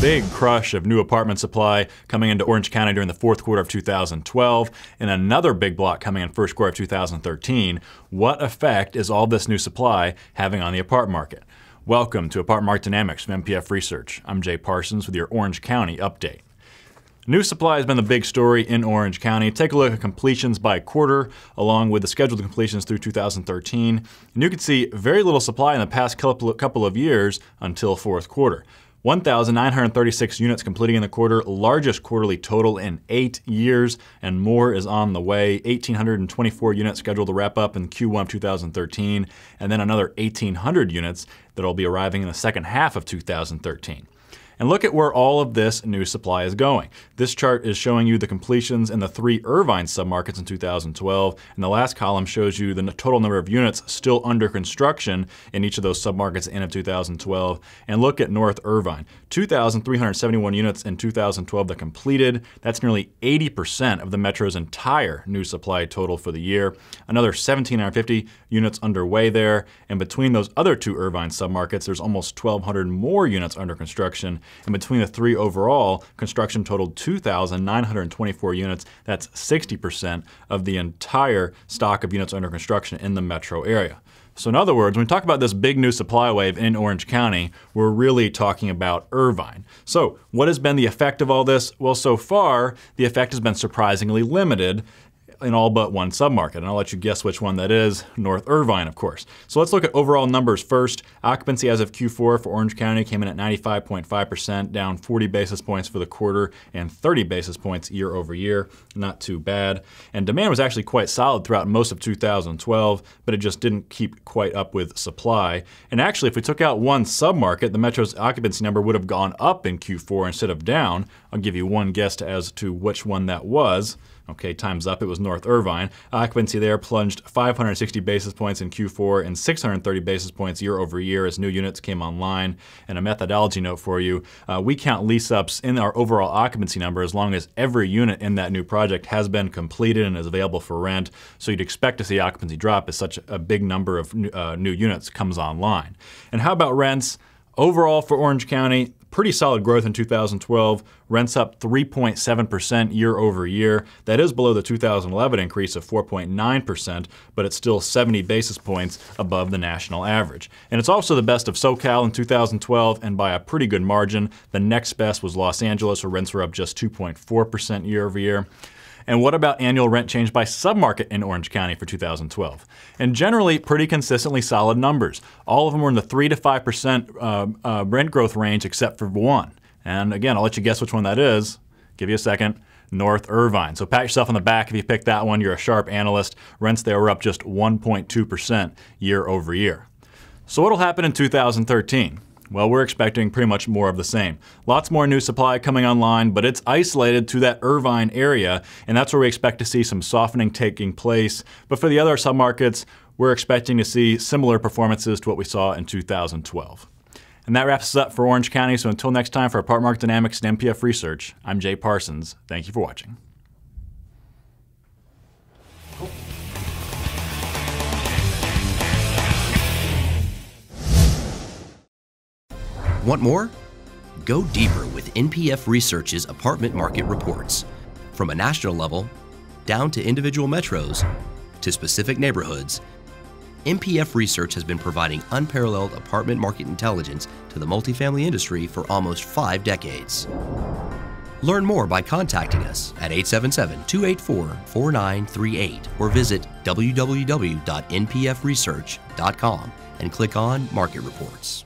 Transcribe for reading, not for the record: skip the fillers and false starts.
big crush of new apartment supply coming into Orange County during the fourth quarter of 2012, and another big block coming in first quarter of 2013. What effect is all this new supply having on the apartment market? Welcome to Apartment Market Dynamics from MPF Research. I'm Jay Parsons with your Orange County update. New supply has been the big story in Orange County. Take a look at completions by quarter, along with the scheduled completions through 2013. And you can see very little supply in the past couple of years until fourth quarter. 1,936 units completing in the quarter, largest quarterly total in 8 years, and more is on the way. 1,824 units scheduled to wrap up in Q1 of 2013, and then another 1,800 units that will be arriving in the second half of 2013. And look at where all of this new supply is going. This chart is showing you the completions in the 3 Irvine submarkets in 2012, and the last column shows you the total number of units still under construction in each of those submarkets at the end of 2012. And look at North Irvine, 2,371 units in 2012 that completed. That's nearly 80% of the metro's entire new supply total for the year. Another 1,750 units underway there, and between those other 2 Irvine submarkets, there's almost 1,200 more units under construction. And between the 3 overall, construction totaled 2,924 units. That's 60% of the entire stock of units under construction in the metro area. So in other words, when we talk about this big new supply wave in Orange County, we're really talking about Irvine. So what has been the effect of all this? Well, so far, the effect has been surprisingly limited in all but one submarket, and I'll let you guess which one that is. North Irvine, of course. So let's look at overall numbers first. Occupancy as of Q4 for Orange County came in at 95.5%, down 40 basis points for the quarter and 30 basis points year over year. Not too bad. And demand was actually quite solid throughout most of 2012, but it just didn't keep quite up with supply. And actually, if we took out one submarket, the metro's occupancy number would have gone up in Q4 instead of down. I'll give you one guess as to which one that was. Okay, time's up. It was North Irvine. Occupancy there plunged 560 basis points in Q4 and 630 basis points year over year as new units came online. And a methodology note for you, we count lease-ups in our overall occupancy number as long as every unit in that new project has been completed and is available for rent. So you'd expect to see occupancy drop as such a big number of new units comes online. And how about rents? Overall for Orange County, pretty solid growth in 2012. Rents up 3.7% year over year. That is below the 2011 increase of 4.9%, but it's still 70 basis points above the national average. And it's also the best of SoCal in 2012, and by a pretty good margin. The next best was Los Angeles, where rents were up just 2.4% year over year. And what about annual rent change by submarket in Orange County for 2012? And generally, pretty consistently solid numbers. All of them were in the 3 to 5% rent growth range except for one. And again, I'll let you guess which one that is. Give you a second. North Irvine. So pat yourself on the back if you picked that one. You're a sharp analyst. Rents there were up just 1.2% year over year. So what'll happen in 2013? Well, we're expecting pretty much more of the same. Lots more new supply coming online, but it's isolated to that Irvine area, and that's where we expect to see some softening taking place. But for the other submarkets, we're expecting to see similar performances to what we saw in 2012. And that wraps us up for Orange County. So until next time, for Apartment Market Dynamics and MPF Research, I'm Jay Parsons. Thank you for watching. Want more? Go deeper with NPF Research's apartment market reports. From a national level, down to individual metros, to specific neighborhoods, NPF Research has been providing unparalleled apartment market intelligence to the multifamily industry for almost 5 decades. Learn more by contacting us at 877-284-4938 or visit www.npfresearch.com and click on Market Reports.